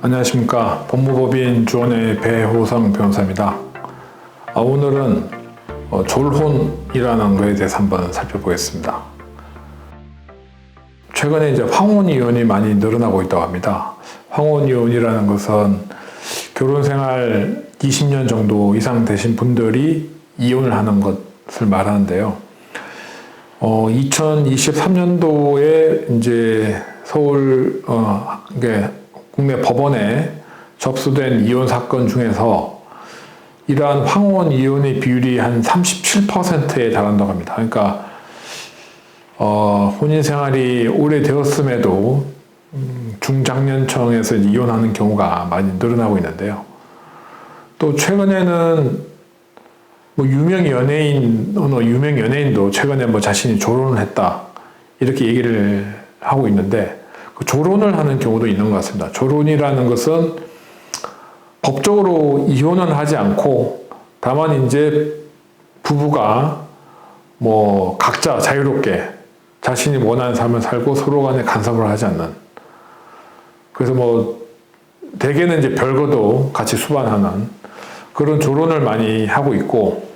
안녕하십니까. 법무법인 주원의 배호성 변호사입니다. 오늘은 졸혼이라는 것에 대해서 한번 살펴보겠습니다. 최근에 이제 황혼 이혼이 많이 늘어나고 있다고 합니다. 황혼 이혼이라는 것은 결혼 생활 20년 정도 이상 되신 분들이 이혼을 하는 것을 말하는데요. 2023년도에 이제 서울 국내 법원에 접수된 이혼 사건 중에서 이러한 황혼 이혼의 비율이 한 37%에 달한다고 합니다. 그러니까 혼인 생활이 오래되었음에도 중장년층에서 이혼하는 경우가 많이 늘어나고 있는데요. 또 최근에는 유명 연예인도 최근에 자신이 졸혼을 했다 이렇게 얘기를 하고 있는데, 그 졸혼을 하는 경우도 있는 것 같습니다. 졸혼이라는 것은 법적으로 이혼은 하지 않고 다만 이제 부부가 각자 자유롭게 자신이 원하는 삶을 살고 서로 간에 간섭을 하지 않는, 그래서 대개는 이제 별거도 같이 수반하는 그런 졸혼을 많이 하고 있고,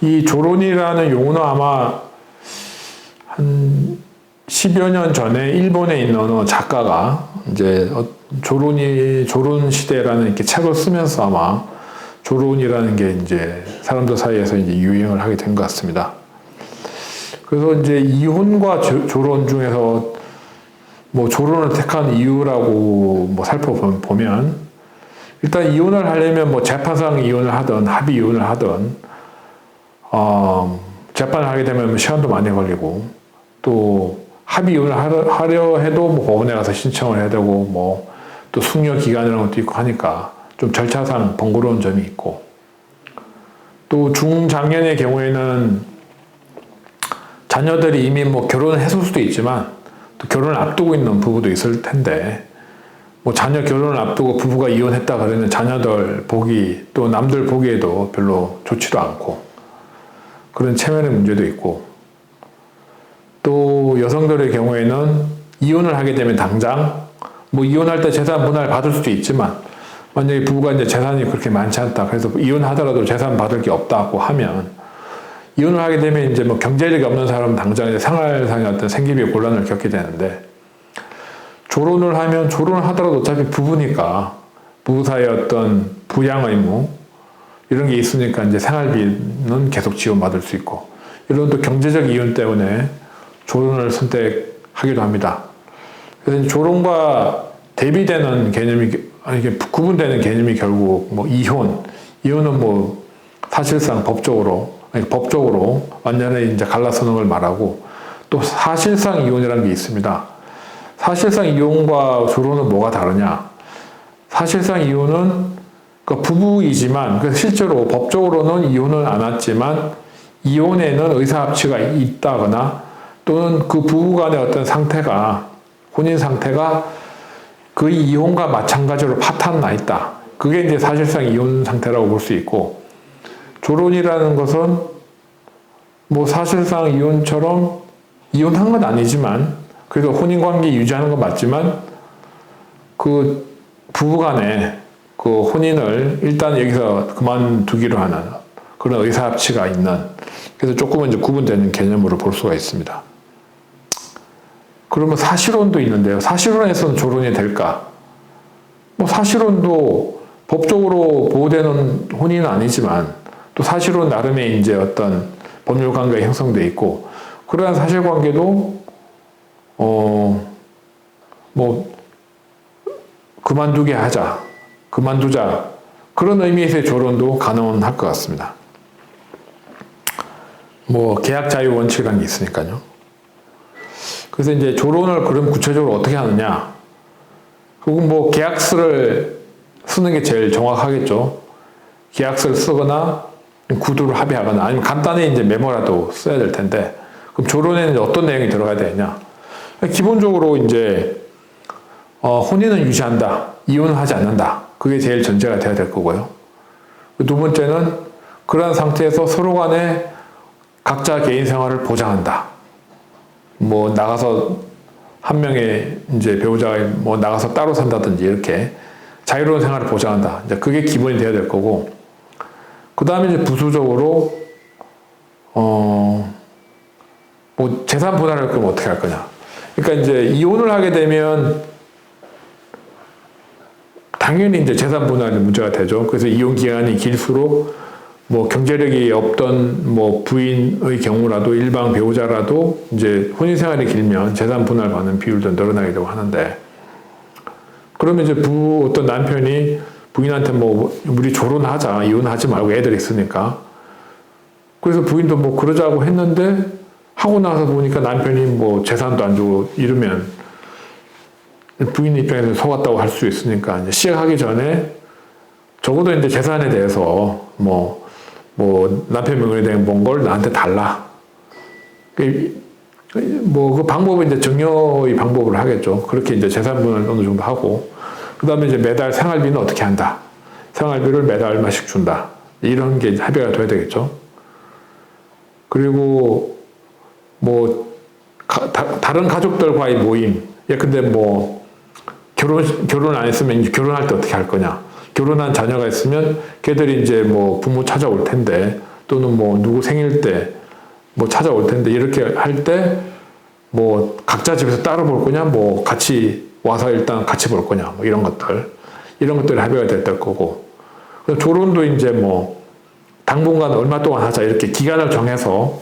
이 졸혼이라는 용어는 아마 한 10여 년 전에 일본에 있는 어느 작가가 이제 졸혼 시대라는 이렇게 책을 쓰면서 아마 졸혼이라는 게 이제 사람들 사이에서 이제 유행을 하게 된 것 같습니다. 그래서 이제 이혼과 졸혼 중에서 졸혼을 택한 이유라고 살펴보면, 일단 이혼을 하려면 재판상 이혼을 하든 합의 이혼을 하든 재판을 하게 되면 시간도 많이 걸리고, 또 합의 이혼을 하려 해도 법원에 가서 신청을 해야 되고 또 숙려 기간이라는 것도 있고 하니까 좀 절차상 번거로운 점이 있고, 또 중장년의 경우에는 자녀들이 이미 결혼을 했을 수도 있지만 또 결혼을 앞두고 있는 부부도 있을 텐데, 자녀 결혼을 앞두고 부부가 이혼했다 그러면 자녀들 보기 또 남들 보기에도 별로 좋지도 않고 그런 체면의 문제도 있고, 또 여성들의 경우에는 이혼을 하게 되면 당장 이혼할 때 재산 분할 받을 수도 있지만, 만약에 부부가 이제 재산이 그렇게 많지 않다, 그래서 이혼하더라도 재산 받을 게 없다고 하면, 이혼을 하게 되면 이제 경제력이 없는 사람은 당장 이제 생활상의 어떤 생계비 곤란을 겪게 되는데, 졸혼을 하더라도 어차피 부부니까 부부 사이의 어떤 부양 의무 이런 게 있으니까 이제 생활비는 계속 지원받을 수 있고, 이런 또 경제적 이윤 때문에 졸혼을 선택하기도 합니다. 그래서 완전히 대비되는 개념이, 구분되는 개념이 결국 이혼은 사실상 법적으로 완전히 이제 갈라서는 걸 말하고, 또 사실상 이혼이라는 게 있습니다. 사실상 이혼과 졸혼은 뭐가 다르냐? 사실상 이혼은 부부이지만 실제로 법적으로는 이혼을 안 했지만 이혼에는 의사합치가 있다거나, 또는 그 부부 간의 어떤 혼인 상태가 그 이혼과 마찬가지로 파탄 나 있다. 그게 이제 사실상 이혼 상태라고 볼 수 있고, 졸혼이라는 것은 사실상 이혼처럼 이혼한 건 아니지만 그래도 혼인관계 유지하는 건 맞지만 그 부부 간의 그 혼인을 일단 여기서 그만두기로 하는 그런 의사합치가 있는, 그래서 조금은 이제 구분되는 개념으로 볼 수가 있습니다. 그러면 사실혼도 있는데요. 사실혼에서는 졸혼이 될까? 사실혼도 법적으로 보호되는 혼인은 아니지만 또 사실혼 나름의 이제 어떤 법률 관계가 형성돼 있고, 그러한 사실관계도 그만두자 그런 의미에서의 졸혼도 가능할 것 같습니다. 계약 자유 원칙이라는 게 있으니까요. 그래서 이제 졸혼을 그럼 구체적으로 어떻게 하느냐? 그건 계약서를 쓰는 게 제일 정확하겠죠. 계약서를 쓰거나 구두를 합의하거나 아니면 간단히 이제 메모라도 써야 될 텐데, 그럼 졸혼에는 이제 어떤 내용이 들어가야 되냐? 기본적으로 이제 혼인은 유지한다, 이혼을 하지 않는다. 그게 제일 전제가 돼야 될 거고요. 두 번째는 그러한 상태에서 서로 간에 각자 개인 생활을 보장한다. 나가서 한 명의 이제 배우자가 나가서 따로 산다든지 이렇게 자유로운 생활을 보장한다. 이제 그게 기본이 돼야 될 거고, 그 다음에 이제 부수적으로, 뭐 재산 분할을 그럼 어떻게 할 거냐. 그러니까 이제 이혼을 하게 되면 당연히 이제 재산 분할이 문제가 되죠. 그래서 이혼 기간이 길수록 뭐 경제력이 없던 뭐 부인의 경우라도 일방 배우자라도 이제 혼인 생활이 길면 재산 분할 받는 비율도 늘어나게 되고 하는데, 그러면 이제 어떤 남편이 부인한테 뭐 우리 결혼하자, 이혼하지 말고 애들 있으니까, 그래서 부인도 뭐 그러자고 했는데 하고 나서 보니까 남편이 뭐 재산도 안 주고 이러면 부인 입장에서 속았다고 할 수 있으니까, 이제 시작하기 전에 적어도 이제 재산에 대해서 뭐 남편 명의에 대한 뭔 나한테 달라. 뭐 그 방법은 이제 정여의 방법을 하겠죠. 그렇게 이제 재산 분할 어느 정도 하고, 그 다음에 이제 매달 생활비는 어떻게 한다. 생활비를 매달 얼마씩 준다. 이런 게 합의가 돼야 되겠죠. 그리고 뭐 다른 가족들과의 모임. 근데 뭐 결혼 안 했으면 이제 결혼할 때 어떻게 할 거냐. 결혼한 자녀가 있으면 걔들이 이제 뭐 부모 찾아올 텐데, 또는 뭐 누구 생일 때 뭐 찾아올 텐데, 이렇게 할 때 뭐 각자 집에서 따로 볼 거냐, 뭐 같이 와서 일단 같이 볼 거냐, 뭐 이런 것들이 합의가 됐을 거고, 조론도 이제 뭐 당분간 얼마 동안 하자, 이렇게 기간을 정해서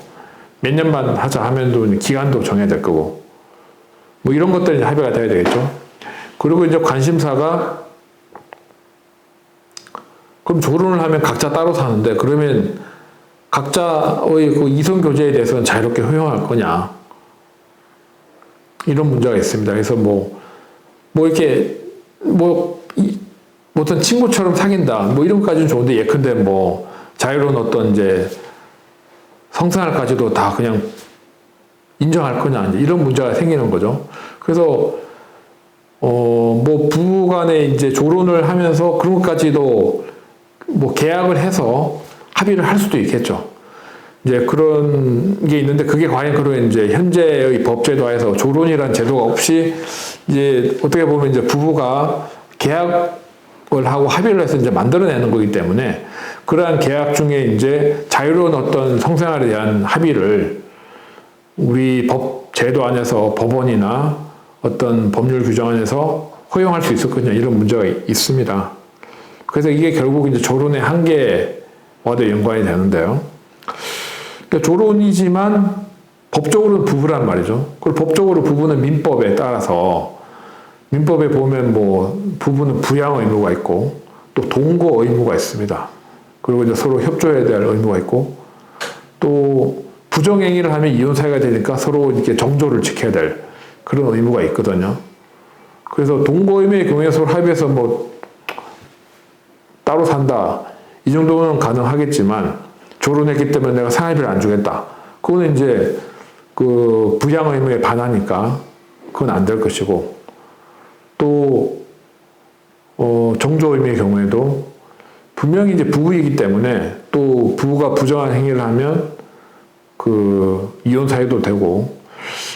몇 년만 하자 하면 기간도 정해야 될 거고, 뭐 이런 것들이 합의가 돼야 되겠죠. 그리고 이제 관심사가, 그럼 조론을 하면 각자 따로 사는데, 그러면 각자의 그 이성 교제에 대해서는 자유롭게 허용할 거냐, 이런 문제가 있습니다. 그래서 이렇게 어떤 친구처럼 사귄다, 뭐 이런 것까지는 좋은데, 예컨대 뭐 자유로운 어떤 이제 성생활까지도 다 그냥 인정할 거냐, 이제 이런 문제가 생기는 거죠. 그래서 뭐 부부 간에 이제 조론을 하면서 그런 것까지도 뭐 계약을 해서 합의를 할 수도 있겠죠. 이제 그런 게 있는데, 그게 과연 그러면 이제 현재의 법제도하에서 조론이란 제도가 없이 이제 어떻게 보면 이제 부부가 계약을 하고 합의를 해서 이제 만들어내는 거기 때문에, 그러한 계약 중에 이제 자유로운 어떤 성생활에 대한 합의를 우리 법 제도 안에서 법원이나 어떤 법률 규정 안에서 허용할 수 있을 거냐, 이런 문제가 있습니다. 그래서 이게 결국 이제 조론의 한계와도 연관이 되는데요. 그러니까 조론이지만 법적으로는 부부란 말이죠. 그리고 법적으로 부부는 민법에 따라서, 민법에 보면 뭐 부부는 부양 의무가 있고 또 동거 의무가 있습니다. 그리고 이제 서로 협조해야 될 의무가 있고, 또 부정행위를 하면 이혼 사유가 되니까 서로 이렇게 정조를 지켜야 될 그런 의무가 있거든요. 그래서 동거 의무의 경우에 서로 합의해서 뭐 따로 산다, 이 정도는 가능하겠지만, 조론했기 때문에 내가 생활비를 안 주겠다, 그거는 이제 그 부양 의무에 반하니까 그건 안 될 것이고, 또 정조 의무의 경우에도 분명히 이제 부부이기 때문에, 또 부부가 부정한 행위를 하면 그 이혼 사유도 되고,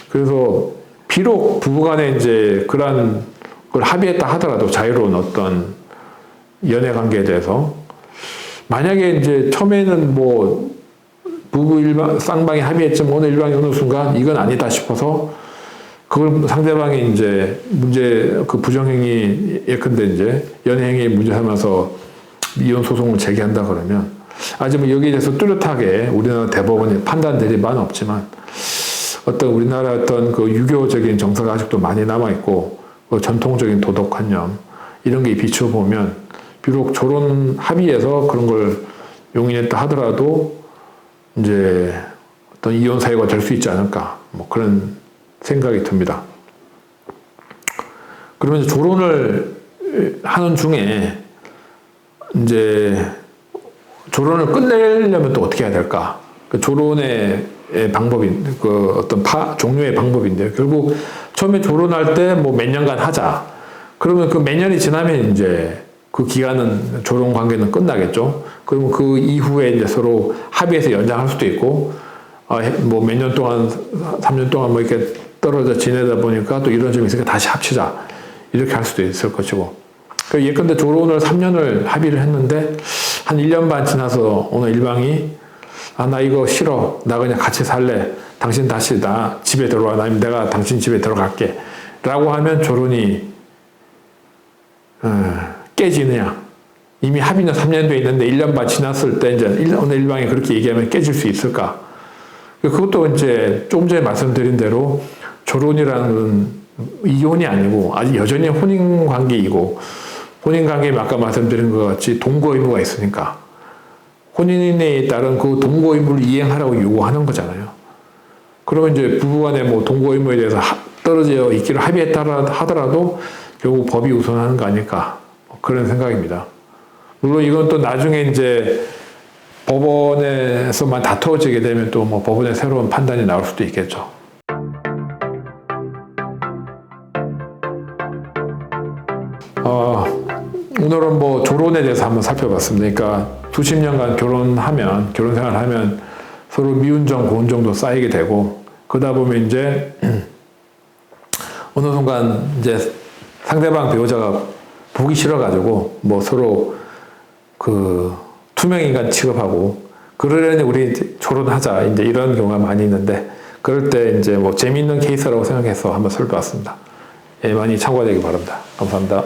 그래서 비록 부부간에 이제 그러한 걸 합의했다 하더라도, 자유로운 어떤 연애 관계에 대해서, 만약에 이제 처음에는 뭐 부부 쌍방이 합의했지만 어느 일방이 어느 순간 이건 아니다 싶어서 그걸 상대방이 이제 그 부정행위, 예컨대 이제 연애행위 문제 삼아서 이혼 소송을 제기한다 그러면, 아직 뭐 여기에 대해서 뚜렷하게 우리나라 대법원이 판단 내릴 바는 없지만, 어떤 우리나라 어떤 그 유교적인 정서가 아직도 많이 남아있고, 그 전통적인 도덕관념, 이런 게 비추어 보면, 비록 조론 합의에서 그런 걸 용인했다 하더라도 이제 어떤 이혼 사유가 될 수 있지 않을까, 뭐 그런 생각이 듭니다. 그러면 조론을 하는 중에 이제 조론을 끝내려면 또 어떻게 해야 될까? 그 조론의 방법이 그 어떤 종류의 방법인데요. 결국 처음에 조론할 때 뭐 몇 년간 하자. 그러면 그 몇 년이 지나면 이제 그 기간은, 조론 관계는 끝나겠죠. 그러면 그 이후에 이제 서로 합의해서 연장할 수도 있고, 뭐 몇 년 동안, 3년 동안 뭐 이렇게 떨어져 지내다 보니까 또 이런 점이 있으니까 다시 합치자, 이렇게 할 수도 있을 것이고, 그 예컨대 조론을 3년을 합의를 했는데 한 1년 반 지나서 어느 일방이 나 이거 싫어. 나 그냥 같이 살래. 당신 다시 나 집에 들어와. 아니면 내가 당신 집에 들어갈게. 라고 하면 조론이 깨지느냐. 이미 합의는 3년도 있는데 1년 반 지났을 때 이제 어느 일방이 그렇게 얘기하면 깨질 수 있을까? 그것도 이제 조금 전에 말씀드린 대로 조론이라는 이혼이 아니고 아직 여전히 혼인 관계이고 혼인 관계에 아까 말씀드린 것 같이 동거 의무가 있으니까 혼인에 따른 그 동거 의무를 이행하라고 요구하는 거잖아요. 그러면 이제 부부간에 뭐 동거 의무에 대해서 떨어져 있기를 합의했다 하더라도 결국 법이 우선하는 거 아닐까 그런 생각입니다. 물론 이건 또 나중에 이제 법원에서만 다투어지게 되면 또 뭐 법원의 새로운 판단이 나올 수도 있겠죠. 오늘은 뭐 조론에 대해서 한번 살펴봤습니다. 그러니까 수십 년간 결혼 생활을 하면 서로 미운정, 고운정도 쌓이게 되고, 그러다 보면 이제 어느 순간 이제 상대방 배우자가 보기 싫어가지고 뭐 서로 그 투명인간 취급하고, 그러려니 우리 이제 조론하자 이제 이런 경우가 많이 있는데, 그럴 때 이제 뭐 재미있는 케이스라고 생각해서 한번 살펴봤습니다. 예, 많이 참고되기 바랍니다. 감사합니다.